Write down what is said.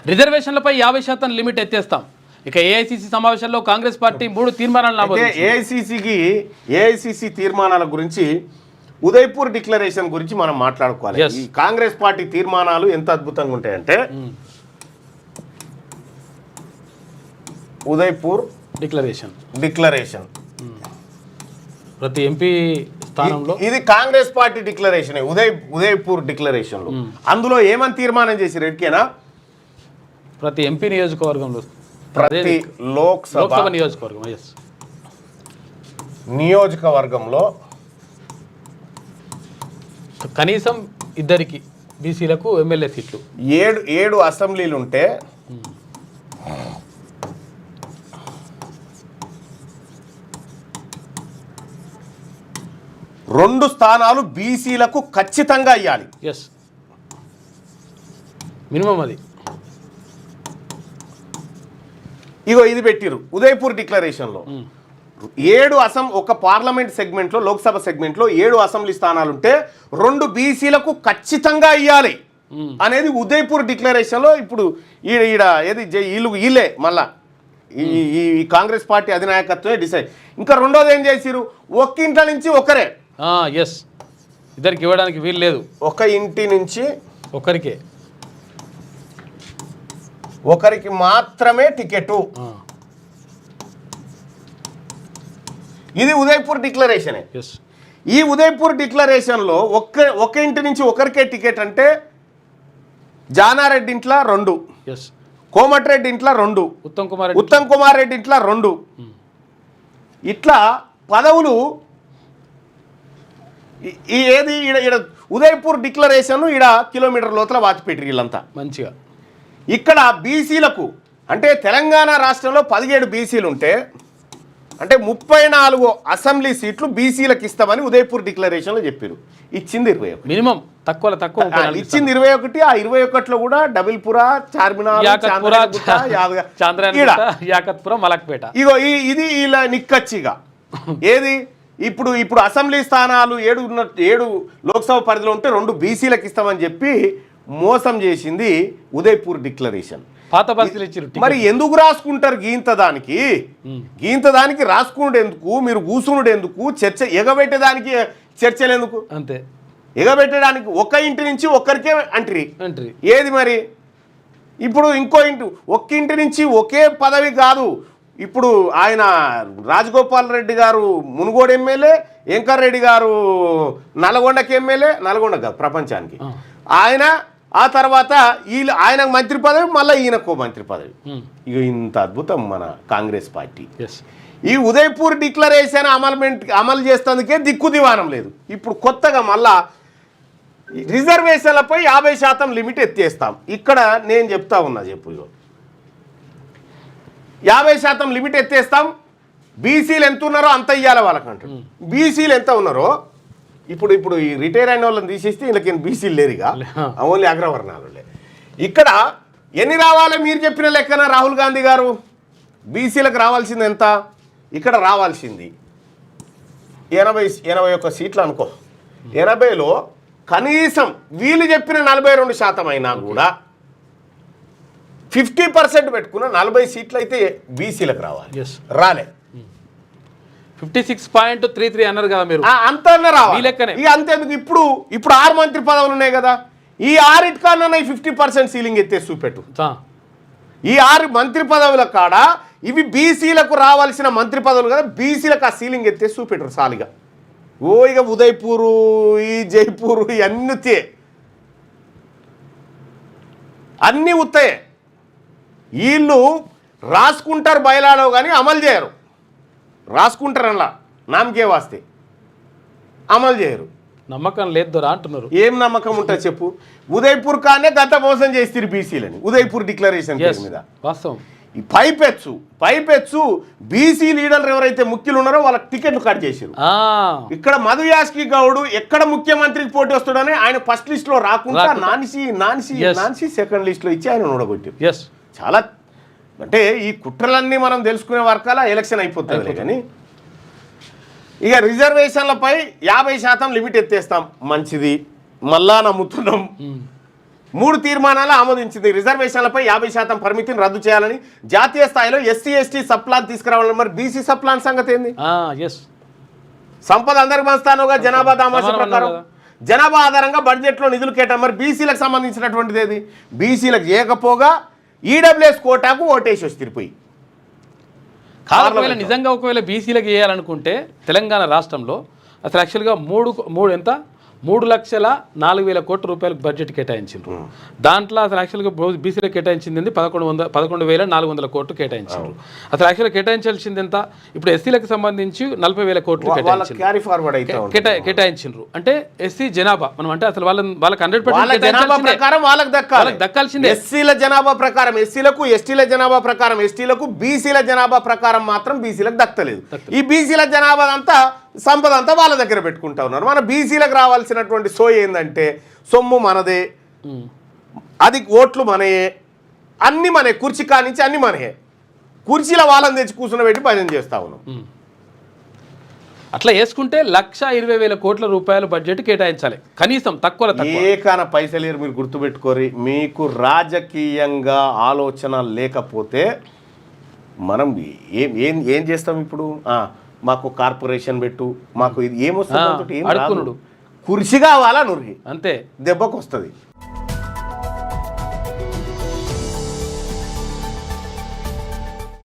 రిజర్వేషన్లపై 50% limit ఎత్తేస్తాం. ఇక AICC సమావేశంలో Congress party 3 తీర్మానాలు ఏఐసిసి తీర్మానాల గురించి ఉదయపూర్ డిక్లరేషన్ గురించి మనం మాట్లాడుకోవాలి. ఈ కాంగ్రెస్ పార్టీ తీర్మానాలు ఎంత అద్భుతంగా ఉంటాయంటే ఉదయపూర్ డిక్లరేషన్ ప్రతి ఎంపీ స్థానంలో ఇది Congress party declaration Udaipur declaration లో అందులో ఏమని తీర్మానం చేసి రెడ్కేనా ప్రతి ఎంపీ నియోజకవర్గంలో ప్రతి లోక్సభ నియోజకవర్గంలో కనీసం 2 బీసీలకు ఎమ్మెల్యే సీట్లు 7 అసెంబ్లీలు ఉంటే 2 స్థానాలు బీసీలకు ఖచ్చితంగా ఇవ్వాలి. మినిమం అది. ఇగో ఇది పెట్టిరు ఉదయపూర్ డిక్లరేషన్లో 7 ఒక పార్లమెంట్ సెగ్మెంట్లో లోక్సభ సెగ్మెంట్లో 7 అసెంబ్లీ స్థానాలు ఉంటే 2 బీసీలకు ఖచ్చితంగా ఇవ్వాలి అనేది ఉదయపూర్ డిక్లరేషన్లో. ఇప్పుడు ఈడ ఏది వీళ్ళే మళ్ళా ఈ కాంగ్రెస్ పార్టీ అధినాయకత్వమే డిసైడ్. ఇంకా రెండోది ఏం చేసిరు, ఒక్క ఇంట్లో నుంచి ఒకరే, ఇద్దరికి ఇవ్వడానికి వీలు లేదు. ఒక ఇంటి నుంచి ఒకరికి మాత్రమే టికెట్. ఇది ఉదయపూర్ డిక్లరేషనే. ఈ ఉదయపూర్ డిక్లరేషన్లో ఒక ఇంటి నుంచి ఒకరికే టికెట్ అంటే జానారెడ్డి ఇంట్లో 2, కోమటిరెడ్డి ఇంట్లో 2, ఉత్తమ్ కుమార్ రెడ్డి ఇంట్లో 2. ఇట్లా పదవులు ఏది ఈడ ఉదయపూర్ డిక్లరేషన్ ఈడ కిలోమీటర్ లోతుల వాచిపెట్టి వీళ్ళంతా మంచిగా. ఇక్కడ బీసీలకు అంటే తెలంగాణ రాష్ట్రంలో 17 బీసీలు ఉంటే అంటే 34 అసెంబ్లీ సీట్లు బీసీలకు ఇస్తామని ఉదయపూర్ డిక్లరేషన్లో చెప్పారు. ఇచ్చింది 21 మినిమం తక్కువ ఇచ్చింది 21. ఆ 21లో కూడా డబిల్పురా, చార్మినార్, మలక్పేట. ఇగో ఇది ఇలా నిక్కచ్చిగా ఏది ఇప్పుడు అసెంబ్లీ స్థానాలు 7 లోక్సభ పరిధిలో ఉంటే 2 బీసీలకు ఇస్తామని చెప్పి మోసం చేసింది ఉదయపూర్ డిక్లరేషన్. మరి ఎందుకు రాసుకుంటారు గీంత దానికి రాసుకున్నాడు ఎందుకు, మీరు కూసునుడు ఎందుకు, చర్చ ఎగబెట్టేదానికి చర్చలు ఎందుకు, అంతే ఎగబెట్టడానికి. ఒక ఇంటి నుంచి ఒక్కరికే అంట్రీ ఏది మరి. ఇప్పుడు ఇంకో ఒక్క ఇంటి నుంచి ఒకే పదవి కాదు. ఇప్పుడు ఆయన రాజగోపాల్ రెడ్డి గారు మునుగోడు ఎమ్మెల్యే, వెంకర్ రెడ్డి గారు నల్గొండకి ఎమ్మెల్యే, నల్గొండ కాదు ప్రపంచానికి ఆయన. ఆ తర్వాత ఆయనకు మంత్రి పదవి, మళ్ళీ ఈయనకు మంత్రి పదవి. ఇక ఇంత అద్భుతం మన కాంగ్రెస్ పార్టీ. ఈ ఉదయపూర్ డిక్లరేషన్ అమలు చేసేందుకే దిక్కు దివానం లేదు. ఇప్పుడు కొత్తగా మళ్ళా రిజర్వేషన్లపై 50% లిమిట్ ఎత్తేస్తాం. ఇక్కడ నేను చెప్తా ఉన్నా, చెప్పు 50% లిమిట్ ఎత్తేస్తాం. బీసీలు ఎంత ఉన్నారో అంత ఇవ్వాలి వాళ్ళకంటారు. బీసీలు ఎంత ఉన్నారో ఇప్పుడు ఈ రిటైర్ అయిన వాళ్ళని తీసేస్తే వీళ్ళకి బీసీలు లేరుగా, ఓన్లీ అగ్రవర్ణాలులే. ఇక్కడ ఎన్ని రావాలి మీరు చెప్పిన లెక్కన రాహుల్ గాంధీ గారు? బీసీలకు రావాల్సింది ఎంత? ఇక్కడ రావాల్సింది 81 సీట్లు అనుకో. 80లో కనీసం వీళ్ళు చెప్పిన 42% అయినా కూడా 50% పెట్టుకున్న 40 సీట్లు అయితే బీసీలకు రావాలి. రాలే 56.33 అన్నారు కదా మీరు, అంత రావాలి. ఇక అంతేందుకు ఇప్పుడు 6 మంత్రి పదవులు ఉన్నాయి కదా, ఈ 6 కన్నా 50% సీలింగ్ ఎత్తేసి చూపెట్టు. ఈ 6 మంత్రి పదవుల కాడ ఇవి బీసీలకు రావాల్సిన మంత్రి పదవులు కదా, బీసీలకు ఆ సీలింగ్ ఎత్తేసి చూపెట్టరు సాలిగా. ఇక ఉదయపూరు, ఈ జైపూరు ఇవన్నీ అన్నీ ఉత్తాయే. వీళ్ళు రాసుకుంటారు బయలాడో కానీ అమలు చేయరు. రాసుకుంటారు అలా నామకే వాస్తే, అమలు చేయరు. నమ్మకం లేదు అంటున్నారు. ఏం నమ్మకం ఉంటుంది చెప్పు? ఉదయపూర్ కానే గత మోసం చేస్తారు బీసీలని ఉదయపూర్ డిక్లరేషన్ మీద. వాస్తవం. ఈ పైపెచ్చు బీసీ లీడర్లు ఎవరైతే ముఖ్యులు ఉన్నారో వాళ్ళకి టికెట్లు కట్ చేశారు. ఇక్కడ మధు యాష్కి గౌడ్ ఎక్కడ ముఖ్యమంత్రికి పోటీ వస్తాడని ఆయన ఫస్ట్ లిస్ట్ లో రాకుండా నాన్సీ సెకండ్ లిస్ట్ లో ఇచ్చి ఆయన ఓడగొట్టారు. చాలా అంటే ఈ కుట్రలన్నీ మనం తెలుసుకునే వరకాల ఎలక్షన్ అయిపోతుంది. కానీ ఇక రిజర్వేషన్లపై 50% లిమిట్ ఎత్తేస్తాం, మంచిది. మళ్ళా నమ్ముతున్నాం 3 తీర్మానాలు ఆమోదించింది. రిజర్వేషన్లపై 50% పరిమితిని రద్దు చేయాలని, జాతీయ స్థాయిలో ఎస్సీ ఎస్టీ సబ్ ప్లాన్ తీసుకురావాలని. మరి బీసీ సబ్ ప్లాన్ సంగతి ఏంది? సంపద అందరికి పంచుతానుగా జనాభా దామాష ప్రకారం జనాభా ఆధారంగా బడ్జెట్లో నిధులు కేటాయి. మరి బీసీలకు సంబంధించినటువంటిది ఏది? బీసీలకు చేయకపోగా ఈడబ్ల్యూఎస్ కోటాకు ఓటేసి వచ్చి తిరిపోయి. ఒకవేళ నిజంగా ఒకవేళ బీసీలకు వేయాలనుకుంటే తెలంగాణ రాష్ట్రంలో అసలు యాక్చువల్గా 3,04,000 కోట్ల రూపాయలకు బడ్జెట్ కేటాయించారు. దాంట్లో అసలు యాక్చువల్గా బీసీలకు కేటాయించింది 11,400 కోట్లు కేటాయించారు. అసలు యాక్చువల్గా కేటాయించాల్సింది ఎంత? ఇప్పుడు ఎస్సీలకు సంబంధించి 40,000 కోట్లు కేటాయించారు. అంటే ఎస్సీ జనాభా మనం అంటే అసలు వాళ్ళకి 100% దక్కాల్సిందే. ఎస్సీల జనాభా ప్రకారం ఎస్సీలకు, ఎస్టీల జనాభా ప్రకారం ఎస్టీలకు, బీసీల జనాభా ప్రకారం మాత్రం బీసీలకు దక్కలేదు. ఈ బీసీల జనాభా అంతా సంపద అంతా వాళ్ళ దగ్గర పెట్టుకుంటా ఉన్నారు. మన బీసీలకు రావాల్సినటువంటి సో ఏంటంటే సొమ్ము మనదే, అది ఓట్లు మనయే, అన్ని మనే, కుర్చీ కానించి అన్ని మనయే. కుర్చీల వాళ్ళని తెచ్చి కూర్చుని పెట్టి భజన చేస్తా ఉన్నాం. అట్లా వేసుకుంటే 1,20,000 కోట్ల రూపాయల బడ్జెట్ కేటాయించాలి కనీసం. తక్కువ ఏకాన పైసలు మీరు గుర్తుపెట్టుకోరి. మీకు రాజకీయంగా ఆలోచన లేకపోతే మనం ఏం చేస్తాం? ఇప్పుడు మాకు కార్పొరేషన్ పెట్టు, మాకు ఇది ఏమొస్తుంది? కుర్చీ కావాలా నువ్వు, అంతే, దెబ్బకు వస్తుంది.